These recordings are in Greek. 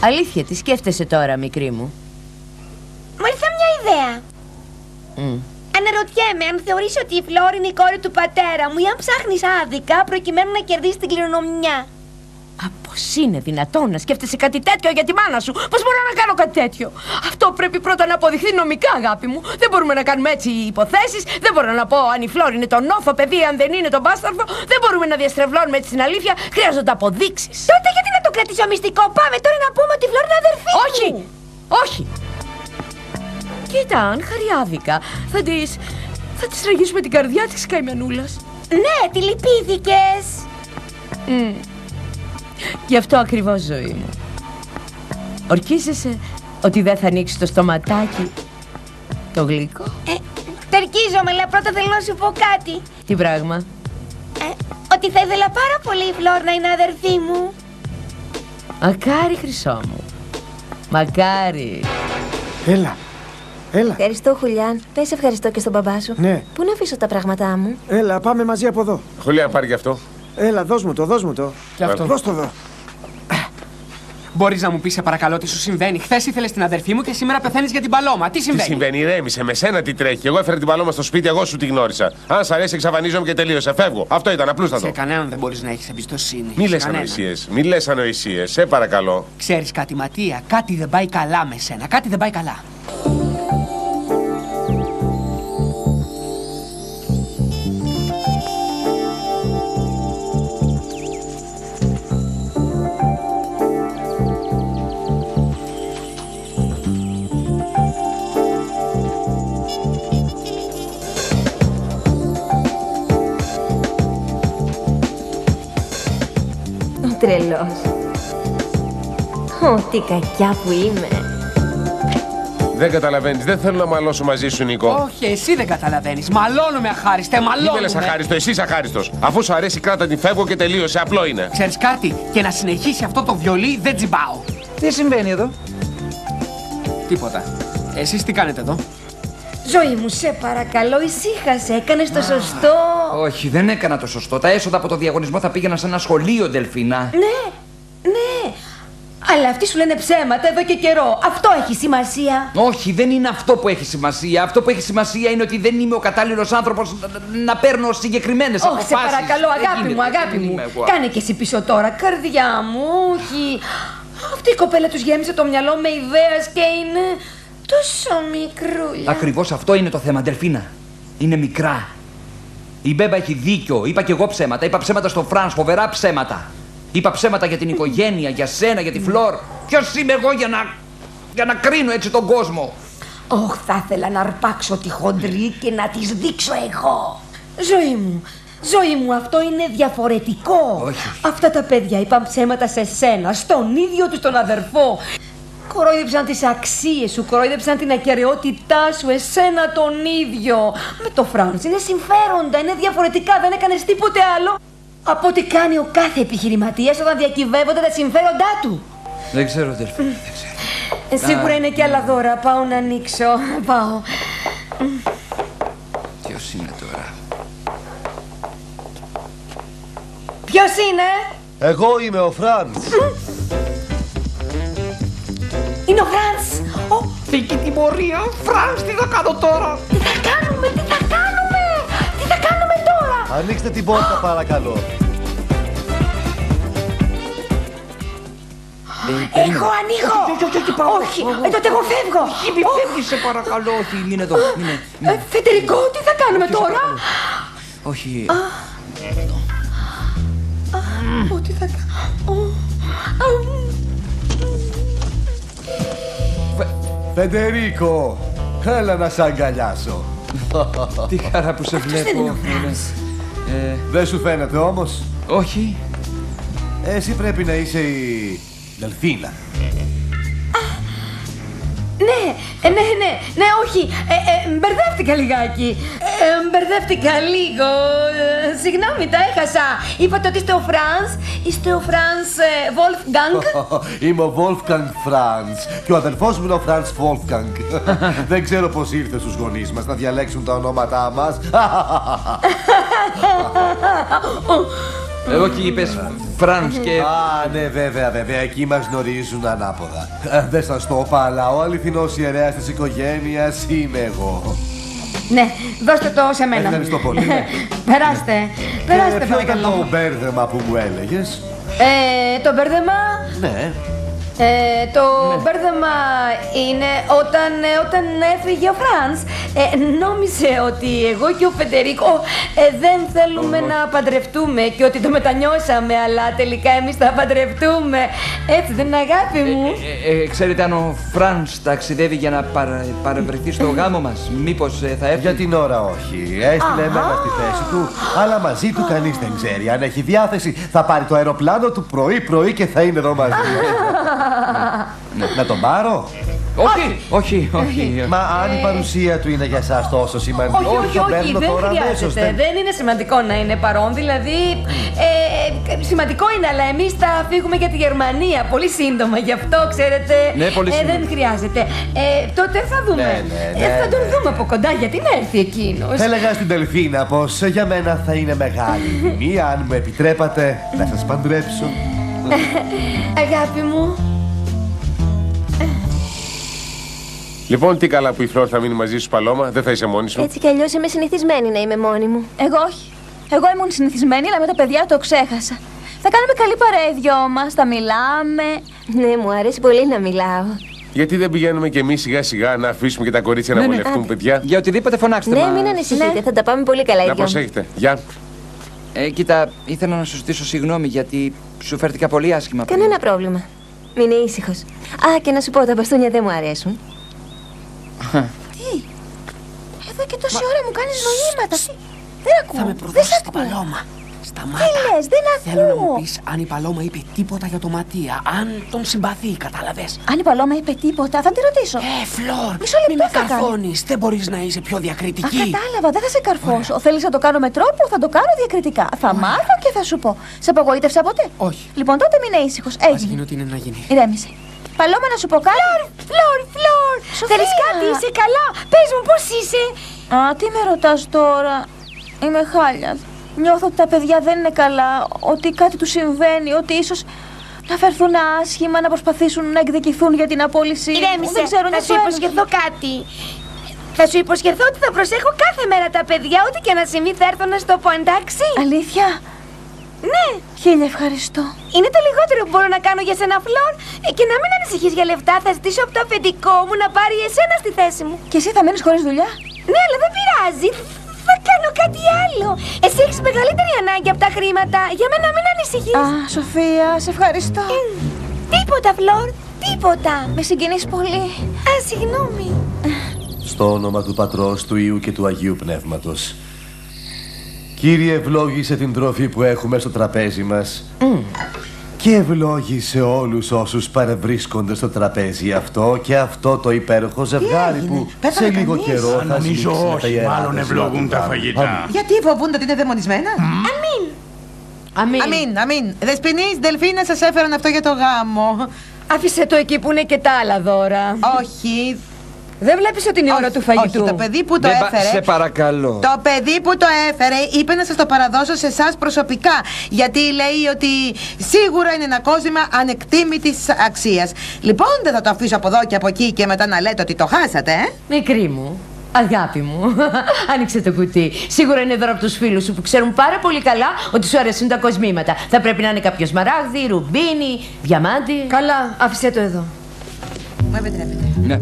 Αλήθεια, τι σκέφτεσαι τώρα, μικρή μου? Μου ήρθε μια ιδέα. Αναρωτιέμαι αν θεωρείς ότι η Φλόρ είναι η κόρη του πατέρα μου ή αν ψάχνεις άδικα προκειμένου να κερδίσεις την κληρονομιά. Πώς είναι δυνατόν να σκέφτεσαι κάτι τέτοιο για τη μάνα σου? Πώς μπορώ να κάνω κάτι τέτοιο? Αυτό πρέπει πρώτα να αποδειχθεί νομικά, αγάπη μου. Δεν μπορούμε να κάνουμε έτσι υποθέσεις. Δεν μπορώ να πω αν η Φλόρ είναι το νόφο παιδί, αν δεν είναι τον μπάσταρδο. Δεν μπορούμε να διαστρεβλώνουμε έτσι την αλήθεια. Χρειάζονται αποδείξεις. Τότε γιατί να το κρατήσω μυστικό? Πάμε τώρα να πούμε ότι η Φλόρ είναι αδερφή μου. Όχι! Όχι! Κοίτα, αν χαριάδικα, θα της ραγίσουμε την καρδιά της καημενούλας. Ναι, τη λυπήθηκες. Γι' αυτό ακριβώς, ζωή μου. Ορκίζεσαι ότι δεν θα ανοίξει το στοματάκι το γλυκό? Τερκίζομαι, αλλά πρώτα θέλω να σου πω κάτι. Τι πράγμα? Ότι θα ήθελα πάρα πολύ η Φλόρ να είναι αδερφή μου. Μακάρι, χρυσό μου. Μακάρι. Έλα. Ευχαριστώ, Χουλιάν. Πες ευχαριστώ και στον μπαμπά σου. Ναι. Πού να αφήσω τα πράγματά μου? Έλα, πάμε μαζί από εδώ. Χουλιάν, πάρει και αυτό. Έλα, δώσ' μου το. Και αυτό. Δώσ' το εδώ. Μπορείς να μου πεις, σε παρακαλώ, τι σου συμβαίνει? Χθες ήθελες την αδερφή μου και σήμερα πεθαίνεις για την Παλώμα. Τι συμβαίνει? Τι συμβαίνει, ηρέμησε, με σένα τι τρέχει. Εγώ έφερα την Παλώμα στο σπίτι, εγώ σου τη γνώρισα. Αν σ' αρέσει, εξαφανίζομαι και τελείωσε. Φεύγω. Αυτό ήταν, απλούστατο. Σε κανέναν δεν μπορείς να έχεις εμπιστοσύνη. Μη λες ανοησίες, σε παρακαλώ. Ξέρεις κάτι, Ματία, κάτι δεν πάει καλά με σένα. Κάτι δεν πάει καλά. Τρελός. Τι κακιά που είμαι. Δεν καταλαβαίνεις, δεν θέλω να μαλώσω μαζί σου, Νίκο. Όχι, εσύ δεν καταλαβαίνεις. Μαλώνουμε, αχάριστε, μαλώνουμε. Μη με λες αχάριστο, εσύ είσαι αχάριστος. Αφού σου αρέσει, κράτα την, φεύγω και τελείωσε. Απλό είναι. Ξέρεις κάτι, και να συνεχίσει αυτό το βιολί δεν τζιμπάω. Τι συμβαίνει εδώ? Τίποτα. Εσείς τι κάνετε εδώ? Ζωή μου, σε παρακαλώ, ησύχασε. Έκανες το σωστό. Όχι, δεν έκανα το σωστό. Τα έσοδα από το διαγωνισμό θα πήγαιναν σε ένα σχολείο, Δελφίνα. Ναι. Αλλά αυτοί σου λένε ψέματα εδώ και καιρό. Αυτό έχει σημασία. Όχι, δεν είναι αυτό που έχει σημασία. Αυτό που έχει σημασία είναι ότι δεν είμαι ο κατάλληλος άνθρωπος να παίρνω συγκεκριμένες αποφάσεις. Όχι, σε παρακαλώ, αγάπη μου. Κάνε και εσύ πίσω τώρα, καρδιά μου. Όχι. Αυτή η κοπέλα τους γέμισε το μυαλό με ιδέες και είναι τόσο μικρούλια. Ακριβώς αυτό είναι το θέμα, Δελφίνα. Είναι μικρά. Η Μπέμπα έχει δίκιο. Είπα κι εγώ ψέματα. Είπα ψέματα στον Φρανς, φοβερά ψέματα. Είπα ψέματα για την οικογένεια, για σένα, για τη Φλόρ. Ποιος είμαι εγώ για να κρίνω έτσι τον κόσμο? Θα ήθελα να αρπάξω τη χοντρή και να της δείξω εγώ. Ζωή μου, αυτό είναι διαφορετικό. Όχι. Αυτά τα παιδιά είπαν ψέματα σε σένα, στον ίδιο τους τον αδερφό. Κορόιδεψαν τις αξίες σου, κορόιδεψαν την ακεραιότητά σου, εσένα τον ίδιο. Με το Φρανς είναι συμφέροντα, είναι διαφορετικά, δεν έκανες τίποτε άλλο από ό,τι κάνει ο κάθε επιχειρηματίας όταν διακυβεύονται τα συμφέροντά του. Δεν ξέρω, Δελφίνα, δεν ξέρω. Σίγουρα είναι και άλλα δώρα. Πάω να ανοίξω. Πάω. Ποιος είναι τώρα? Ποιος είναι? Εγώ είμαι ο Φρανς. Είναι ο Φρανς. Φύγει τιμωρία. Φρανς, τι θα κάνω τώρα? Τι θα κάνουμε τώρα? Ανοίξτε την πόρτα, παρακαλώ. Εγώ ανοίγω. Όχι, τότε εγώ φεύγω. Μη φεύγεις, σε παρακαλώ. Όχι, μείνε εδώ. Φεντερικό, τι θα κάνουμε τώρα? Όχι. Τι θα κάνω? Φεντερίκο, έλα να σ' αγκαλιάσω. Τι χαρά που σε βλέπω. Δεν σου φαίνεται όμως? Όχι. Εσύ πρέπει να είσαι η Δελφίνα. Ναι, όχι. Μπερδεύτηκα λιγάκι. Μπερδεύτηκα λίγο. Συγγνώμη, τα έχασα. Είπατε ότι είστε ο Φρανς. Είστε ο Φρανς Wolfgang. Είμαι ο Wolfgang Franz και ο αδερφός μου είναι ο Franz Wolfgang. Δεν ξέρω πώς ήρθε στους γονείς μας να διαλέξουν τα ονόματά μας. Όχι, είπες Φρανς και... Α, ναι, βέβαια, βέβαια. Εκεί μας γνωρίζουν ανάποδα. Δεν σας το είπα, αλλά ο αληθινός ιερέας της οικογένειας είμαι εγώ. Ναι, δώστε το σε μένα. Ευχαριστώ πολύ. Περάστε, περάστε Ποιο ήταν παρακαλώ. το μπέρδεμα που μου έλεγες? Το μπέρδεμα... Ναι. Το μπέρδεμα είναι όταν έφυγε ο Φρανς. Νόμιζε ότι εγώ και ο Φεντερίκο δεν θέλουμε να παντρευτούμε και ότι το μετανιώσαμε, αλλά τελικά εμείς θα παντρευτούμε. Έτσι δεν είναι, αγάπη μου? Ξέρετε, αν ο Φρανς ταξιδεύει για να παρευρεθεί στο γάμο μας, μήπως θα έρθει? Για την ώρα όχι. Έστειλε εμένα στη θέση του, αλλά μαζί του κανείς δεν ξέρει. Αν έχει διάθεση, θα πάρει το αεροπλάνο του πρωί-πρωί και θα είναι εδώ μαζί. Να τον πάρω? Όχι. Μα αν η παρουσία του είναι για εσάς τόσο σημαντική, Όχι, δεν χρειάζεται. Δεν είναι σημαντικό να είναι παρόν. Δηλαδή, σημαντικό είναι, αλλά εμείς θα φύγουμε για τη Γερμανία πολύ σύντομα. Γι' αυτό, ξέρετε, Ναι, πολύ σύντομα. δεν χρειάζεται. Τότε θα δούμε. Θα τον δούμε από κοντά, γιατί να έρθει εκείνος. Έλεγα στην Δελφίνα πως για μένα θα είναι μεγάλη τιμή, αν μου επιτρέπατε, να σας παντρέψω. Αγάπη μου. Λοιπόν, τι καλά που η Φλόρ θα μείνει μαζί σου, Παλώμα. Δεν θα είσαι μόνη σου. Έτσι κι αλλιώς είμαι συνηθισμένη να είμαι μόνη μου. Εγώ όχι. Εγώ ήμουν συνηθισμένη, αλλά με τα παιδιά το ξέχασα. Θα κάνουμε καλή παρέα οι δυο μας, θα μιλάμε. Ναι, μου αρέσει πολύ να μιλάω. Γιατί δεν πηγαίνουμε κι εμείς σιγά-σιγά να αφήσουμε και τα κορίτσια να βολευτούν, παιδιά? Για οτιδήποτε φωνάξτε. Ναι, μην ανησυχείτε, θα τα πάμε πολύ καλά οι Να δυο. προσέχετε. Γεια. Κοίτα, ήθελα να σου ζητήσω συγγνώμη γιατί σου φέρθηκα πολύ άσχημα. Κανένα πρόβλημα. Μην είναι ήσυχος. Α, και να σου πω, τα μπαστούνια δεν μου αρέσουν. Τι? Εδώ και τόση ώρα μου κάνεις νοήματα. Δεν ακούω. Θα με προδώσεις την Παλώμα. Σταμάτα. Τι λες, δεν Θέλω να μου ακούω. πεις αν η Παλώμα είπε τίποτα για το Ματία. Αν τον συμπαθεί, κατάλαβες? Αν η Παλώμα είπε τίποτα, θα τη ρωτήσω. Φλόρ, Μισό λεπτό μη με θα κάνω. καρφώνεις. Δεν μπορείς να είσαι πιο Α, διακριτική. κατάλαβα, δεν θα σε καρφώσω. Θέλεις να το κάνω με τρόπο, θα το κάνω διακριτικά. Θα μάθω και θα σου πω. Σε απογοήτευσα ποτέ? Όχι. Λοιπόν, τότε μην είναι ήσυχος. Ας Έγινε. γίνει ό,τι είναι να γίνει. Ηρέμησε. Παλώμα, να σου πω κάτι. Φλόρ. Θέλεις κάτι, είσαι καλά? Πες μου, πώς είσαι? Α, τι με ρωτάς τώρα? Είμαι χάλια. Νιώθω ότι τα παιδιά δεν είναι καλά, ότι κάτι τους συμβαίνει, ότι ίσως να φερθούν άσχημα, να προσπαθήσουν να εκδικηθούν για την απόλυσή μου. Ηρέμησε, Δεν ξέρω, θα νιώθω σου υποσχεθώ κάτι. Θα σου υποσχεθώ ότι θα προσέχω κάθε μέρα τα παιδιά, ό,τι και να συμβεί θα έρθω να στο πω, εντάξει? Αλήθεια? Ναι. Χίλια ευχαριστώ. Είναι το λιγότερο που μπορώ να κάνω για σένα, Φλόρ. Και να μην ανησυχείς για λεφτά, θα ζητήσω από το αφεντικό μου να πάρει εσένα στη θέση μου. Και εσύ θα μείνεις χωρίς δουλειά? Ναι, αλλά δεν πειράζει. Θα κάνω κάτι άλλο. Εσύ έχεις μεγαλύτερη ανάγκη από τα χρήματα. Για μένα μην ανησυχείς. Α, Σοφία, σε ευχαριστώ. Τίποτα, Φλόρ. Τίποτα. Με συγκινείς πολύ. Α, συγγνώμη. Στο όνομα του Πατρός, του Υιού και του Αγίου Πνεύματος. Κύριε, ευλόγησε την τροφή που έχουμε στο τραπέζι μας και ευλόγησε όλους όσους παρευρίσκονται στο τραπέζι αυτό και αυτό το υπέροχο ζευγάρι που σε λίγο καιρό θα Νομίζω σμίξει με τα όχι, ιερά μάλλον του ευλογούν τα λόγου. φαγητά. Γιατί φοβούνται ότι είναι δαιμονισμένα? Αμήν. Δεσποινής, Δελφίνα, σας έφεραν αυτό για το γάμο. Άφησε το εκεί που είναι και τα άλλα δώρα. Όχι. Δεν βλέπεις ότι είναι η ώρα του φαγητού? Όχι, το παιδί που το έφερε. Σε παρακαλώ. Το παιδί που το έφερε είπε να σας το παραδώσω σε εσάς προσωπικά. Γιατί λέει ότι σίγουρα είναι ένα κόζημα ανεκτήμητης αξίας. Λοιπόν, δεν θα το αφήσω από εδώ και από εκεί και μετά να λέτε ότι το χάσατε, Μικρή μου, αγάπη μου, άνοιξε το κουτί. Σίγουρα είναι δώρο από τους φίλους σου που ξέρουν πάρα πολύ καλά ότι σου αρέσουν τα κοσμήματα. Θα πρέπει να είναι κάποιο σμαράγδι, ρουμπίνι, διαμάντι. Καλά, άφησε το εδώ. Μου επιτρέπετε? Ναι.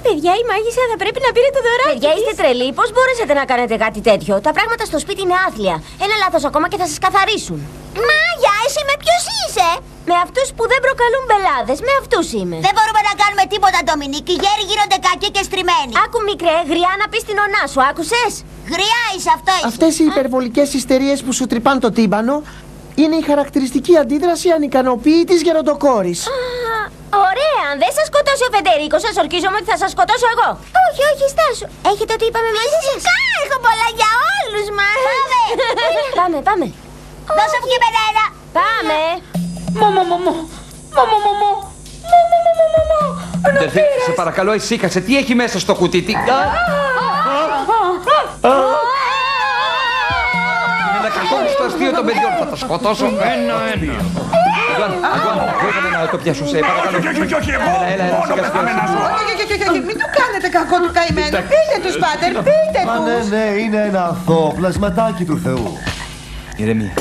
Παιδιά, η μάγισσα θα πρέπει να πήρε το δωράκι. Παιδιά, είστε τρελοί. Πώς μπορέσατε να κάνετε κάτι τέτοιο? Τα πράγματα στο σπίτι είναι άθλια. Ένα λάθος ακόμα και θα σας καθαρίσουν. Μάγια, εσύ με ποιος είσαι? Με αυτούς που δεν προκαλούν μπελάδες. Με αυτούς είμαι. Δεν μπορούμε να κάνουμε τίποτα, Ντομινίκ. Οι γέροι γίνονται κακοί και στριμμένοι. Άκου, μικρέ, γριά να πεις την ονά σου. Άκουσες? Γριά είσαι, αυτό είσαι. Αυτές οι υπερβολικές ιστερίες που σου τρυπάν το τύμπανο είναι η χαρακτηριστική αντίδραση ανικανοποίητης γεροντοκόρης. Ωραία, αν δεν σας σκοτώσει ο Φεντερίκος, σας ορκίζομαι ότι θα σας σκοτώσω εγώ. Όχι, όχι, στάσου. Έχετε ό,τι είπαμε μαζί σας? Φυσικά, έχω πολλά για όλους μας. Πάμε. Δώσε μου και μένα ένα. Πάμε. Μωμωμωμω. Αδερφή, σε παρακαλώ, ησύχασε. Τι έχει μέσα στο κουτί, τι... Είναι ένα κακόβουστο αστείο των παιδιών. Θα τα σκοτώσω ένα-ένα. Αγκουάν, βοήθαμε να το πιάσω, σε παρακαλώ. Όχι, εγώ. Έλα, Όχι, μην του κάνετε κακό του καημένου. Πείτε τους, πάτερ, πείτε τους. Ναι, είναι ένα αθώο πλασματάκι του Θεού. Ηρεμία.